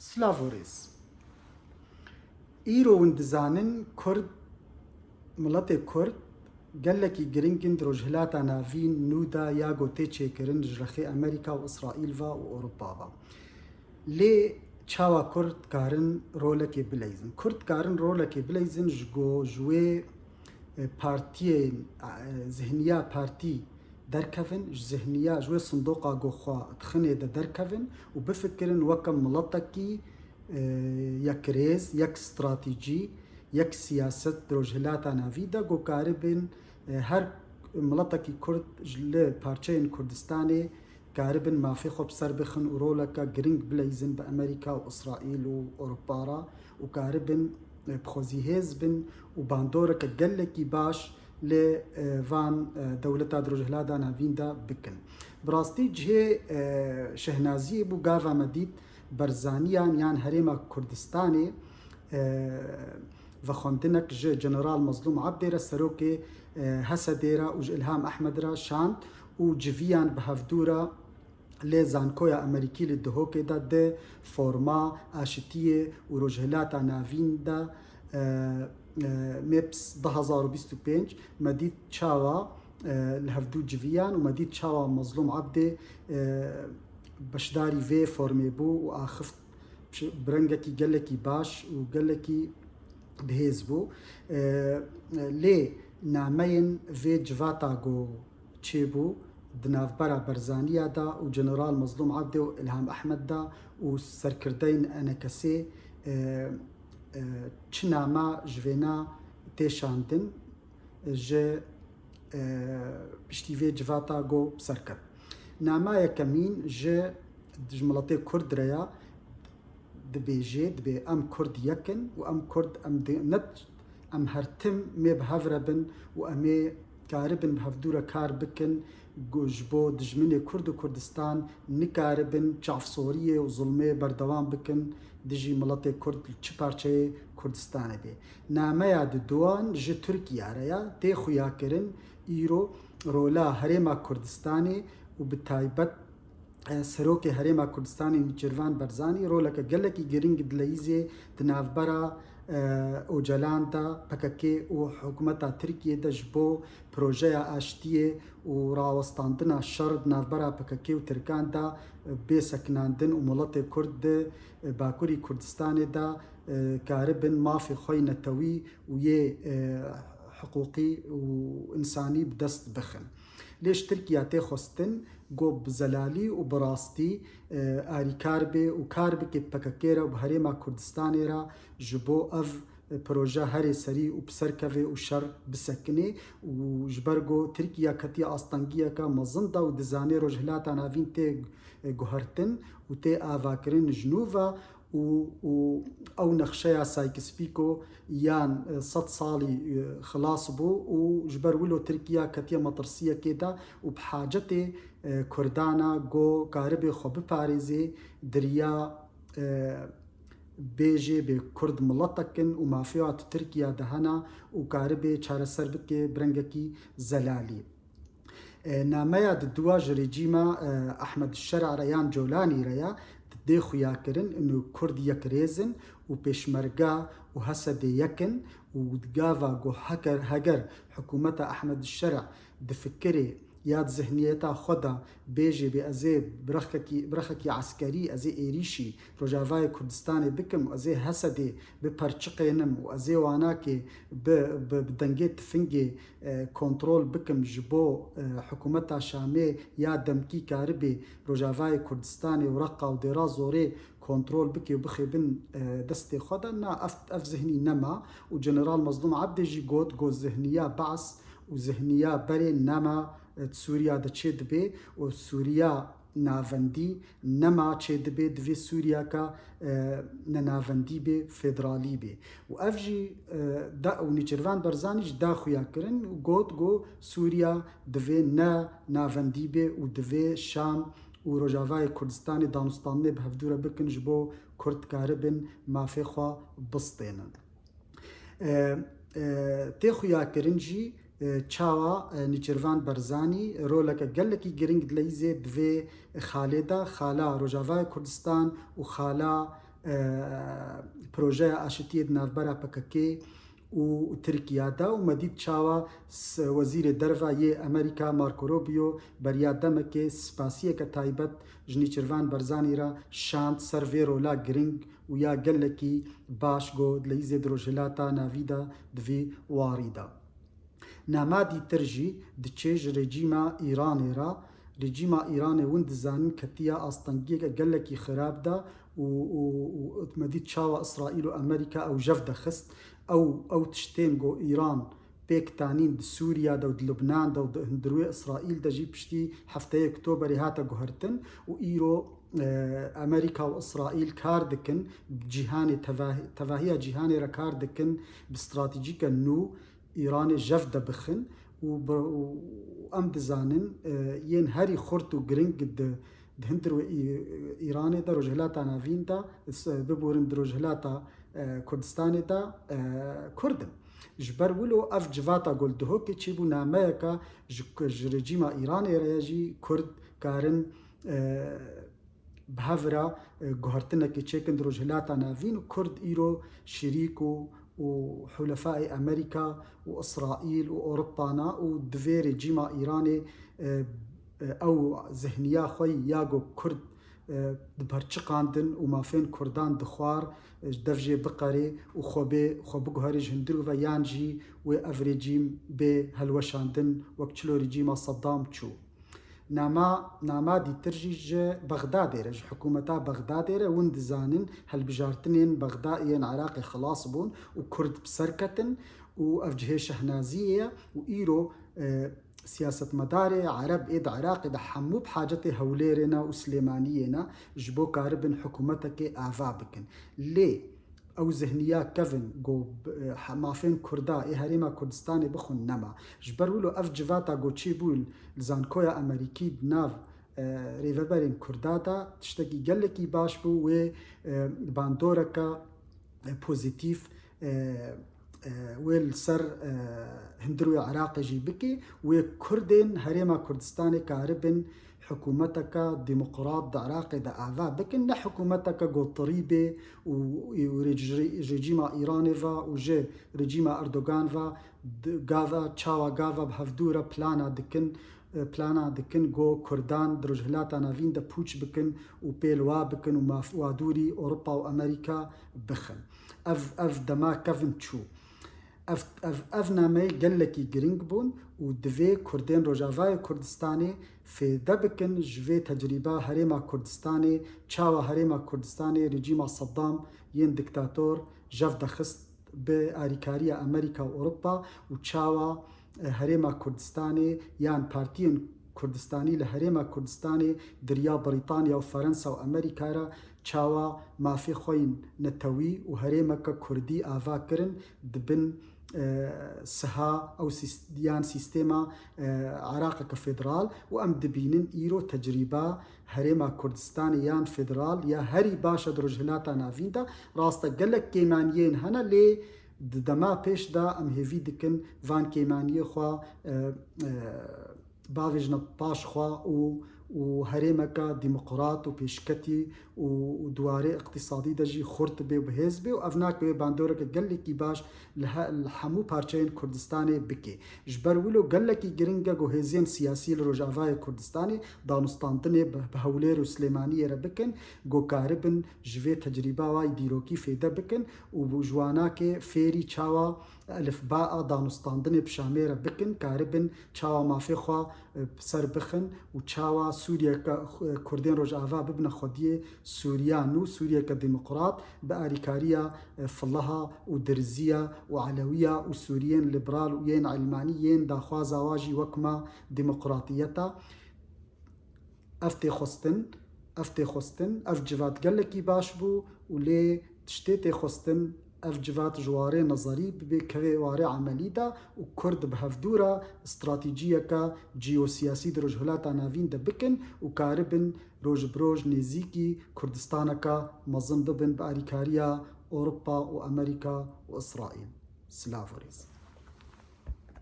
سلاڤۆرێس ئیرۆ وندزانن کورد مڵەتێک کورد gelekî giringin rojhilata navîn nûda ya gotê çêkirin ji rexê Amerîka û İsraîlva û Ewropava. Lê çawa Kurd karin rolekê bileyzin. Kurd karin rolekê bileyzin ji wê partiyên zihniya partî derkevin, ji zihniya ji wê sindoqa goxwa dixinê de derkevin û bifikirin weke miletekî yekrêz, yek stratîjî, yek siyaset rojhilata navî de gokaribin her miletekî Kurd li parçeyên Kurdistanê karibin mafê xwe bi ser bixin û roleka giring bileyzin bi Amerîka û İsraîl û Ewropa re û karibin bixwezîhêz bin û bandoreke gelekî baş lê van dewleta rojhilata navîn de bikin. Bi rastî cihê şehnaziyê bû gava me dît berzaniyan yan Herêma Kurdistanê vexwendinek ji General Mazlûm Abdê re serokê Hesedê re û ji İlham Ehmed re şand û civiyan bi hevdûra lê zankoya Amerîkî li Duhokê de di forma aşitiyê û rojhilata navîn de mêps 2025 me dît çawa li hevdû civiyan û me dît çawa Mazlûm Abdê beşdarî vê formê bû û axift birengekî gelekî baş û gelekî bihêz bû. Lê nameyên vê civata got çêbû di navbera berzaniya da û General Mazlûm Abdê û İlham Ehmed da û serkirdeyên enekesê çi nama ji vêna tê şandin ji piştî vê civata got serket. Namayeke mîn ji miletê Kurd re ya dibêje dibê em Kurd yekin û em Kurd em her tim mê bi hev re bin û em ê karibin bi hevdûre kar bikin ji bo dijminê Kurd û Kurdistan nikaribin çavsoriyê û zulmê berdewam bikin dijî miletê Kurd li çi parçeyê Kurdistanê bê. Nameya di duan ji Tirkiye re ya tê xuyakirin îro rola Herêma Kurdistanê û bi taybet serokê Herêma Kurdistanê Nîçîrvan Barzanî roleke gelekî giring dileyîzê di navbera Ocalan da PKK û hikûmeta Tirkiye de ji bo projeya aşitiyê û rawestandina şer di navbera PKK û Tirkan da bêsekinandin û miletê Kurd di Bakurî Kurdistanê de karibin mafê xwe netewî û yê hiqûqî û însanî bi dest bixin. Lê ji Tirkiye tê xwestin got bi zelalî û bi rastî alîkar bê û kar bike PKK re û bi Herêma Kurdistanê re ji bo ev proje herê serî û bi serkevê û şer bisekinê û ji ber got Tirkiye ketiye astangiyeka mezin da û dizanê rojhilata navîn tê guhertin û tê avakirin ji nû ve û ew nexşeya Sykes-Picot yan 100 salî xilas bû û ji ber wilo Tirkiye ketiye metirsiyekê de û bi hacetê Kurdan e got karibê xwe biparêzê diriya bêjê bê Kurd miletekin û mafeya Tirkiye de hene û karibê çareser bike birengekî zelalî. Nameya di duwa ji rejîma Ehmed Şer'a re yan Colanî re ya dê xuyakirin û Kurd yekrêzin û pêşmerga û Hesedê yekin û gava got heger hikûmeta Ehmed Şer'a difikirê ya zihniyeta xwe de bêjê bê ez ê birexekî eskerî ez ê êrîşî Rojavayê Kurdistanê bikim û ez ê Hesedê biperçiqênim û ez ê wanakê bi dengê tifingê kontrol bikim ji bo hikûmeta Şamê ya demkî karibê Rojavayê Kurdistanê û Reqa û Dêra zorê kontrol bike û bixêbin destê xwe de na ev zihnî nema û General Mazlûm Abdê jî got zihniya Baas û zihniya berê nema Sûriya de çê dibe û Sûriya navendî nema çê dibe divê Sûriyeka nenavendî bê federalî bê û ev jî û Nîçîrvan Barzanî ji daxuya kirin û got Sûriya divê ne navendî bê û divê Şam û Rojavayê Kurdistanê danûstanê bi hevdûre bikin ji bo Kurd karibin mafê xwe bistênin. Tê xuyakirin jî çawa Nîçîrvan Barzanî roleke gelekî giring dileyîzê divê xalê de xala Rojavayê Kurdistan û xala بروژه آشتیه نافبرا پککی و ترکیا دا و مدید چاوا وزیر دروا یه امریکا مارکو روبیو بریا دمکه سپاسیه که تایبت جنی چروان برزانی را شاند سرویرو لا گرنگ و یا گلکی باش گو لیزه دروجلاتا ناویدا دوی واریدا نامادی ترجی دچیج رژیما ایرانی را رژیما ایرانی وند زانن کتیا آستانگی گلکی خراب دا و مدید چاوا اسرائیل و امریکا او جفد خست او تشتين جو إيران بيك تانين سوريا دو لبنان دو هندروي إسرائيل دا جي بشتي حفتة أكتوبر هاتا جوهرتن وإيرو أمريكا وإسرائيل كاردكن بجهاني تفاهية جهاني ركاردكن باستراتيجيكا نو إيران جفدة بخن وأم دزانن ين هاري خورتو جرينج هندرو إيراني دا رجهلاتا نافين دا ببورن درجهلاتا کردستان دا کردن جبر ولو اف جواتا گلدهو که چی بو نامه که رژیم ایرانی ریاجی کرد کارن بهورا گوهرتنه که چیکن درجهلاتا ناوین و کرد ایرو شریک و حلفاء امریکا و اسرائیل و اوروبانا و دوی رژیم ایرانی او ذهنیا خوی یاگو کرد برچقاندن و مافین کردان دخوار دفجه بقره و خوب گوهرج هندرو و یانجی و اف رژیم به هلوشاندن وکچلو رژیم صدام چو ناما دی ترجیج بغداد رج حکومتا بغداد ر وند زانن هل بجارتنين بغدادين عراقي خلاص بون و کرد بسركتن و افجه شهنازيه و ايرو سياسة مداري عرب إيد عراقي دا حمو بحاجتي هوليرنا وسليمانينا جبو كاربن حكومتك آفابكن ليه او ذهنيا كفن جو مافين كردا هريما كردستاني بخون نما جبرولو اف جواتا جو تشيبول لزانكويا امريكي ناف ريفبرين كرداتا تشتكي جلكي باش بو و باندوركا بوزيتيف ويل سر هندروي عراقي جي بكي وكردين هريما كردستاني كاربن حكومتك ديمقراط دا عراقي دا آفا بكن لا حكومتك جو طريبة ورجيما إيراني فا وجي رجيما أردوغان فا غاذا تشاوا غاذا بهفدورة بلانا دكن جو كردان درجهلاتا نافين دا بوش بكن وبيلوا بكن وادوري أوروبا وأمريكا بخن اف دما كفن تشو اف نامي قلكي جرينج بون ودفي كردين روجافاي كردستاني في دبكن جفي تجربة هريما كردستاني تشاوا هريما كردستاني رجيم صدام ين دكتاتور جف دخست بأريكاريا أمريكا وأوروبا وتشاوا هريما كردستاني يان بارتين كردستاني لهريما كردستاني دريا بريطانيا وفرنسا وأمريكا را تشاوا ما في خوين نتوي وهريمك كردي آفا كرن دبن سها او ديان سيستيما عراق كفدرال وام دبينن ايرو تجربه هريما كردستان يان فدرال يا هري باشا درجهلاتا نافيندا راستا قالك كيمانيين هنا لي دما پیش دا ام هيفي دكن فان كيمانيه خوا باوجنا باش خوا و هريمكا ديمقراط و بيشكتي و دواري اقتصادي دجي خورت بي و بهز بي و افناك بي باندورك قلكي باش الحمو پارچين كردستاني بكي جبر ولو قلكي جرنگا گو هزين سياسي لروجافاي كردستاني دانستاندني بهولير و سليمانية ربكن گو كاربن جوي تجربة واي ديروكي فيدا بكن و جواناك فيري چاوا الف باء دانستاندني بشامير بكن كاربن چاوا مافي خوا بسر بخن و چاوا سوريا كردين روجافا ببنا خوديه سوريانو سوريا كديمقراط بأريكاريا فلها ودرزية وعلوية وسوريين ليبرال وين علمانيين داخوا زواجي وكما ديمقراطيتا افتي خستن اف جوات قلكي باشبو ولي تشتيتي خستن اف جوات جواري نظري بكوي واري عملي دا وكرد بهفدورة استراتيجية كا جيوسياسي درجهلاتا نافين دا بكن وكاربن روج بروج نزيكي كردستانكا مظن ببن بأريكاريا أوروبا وأمريكا وإسرائيل سلافوريز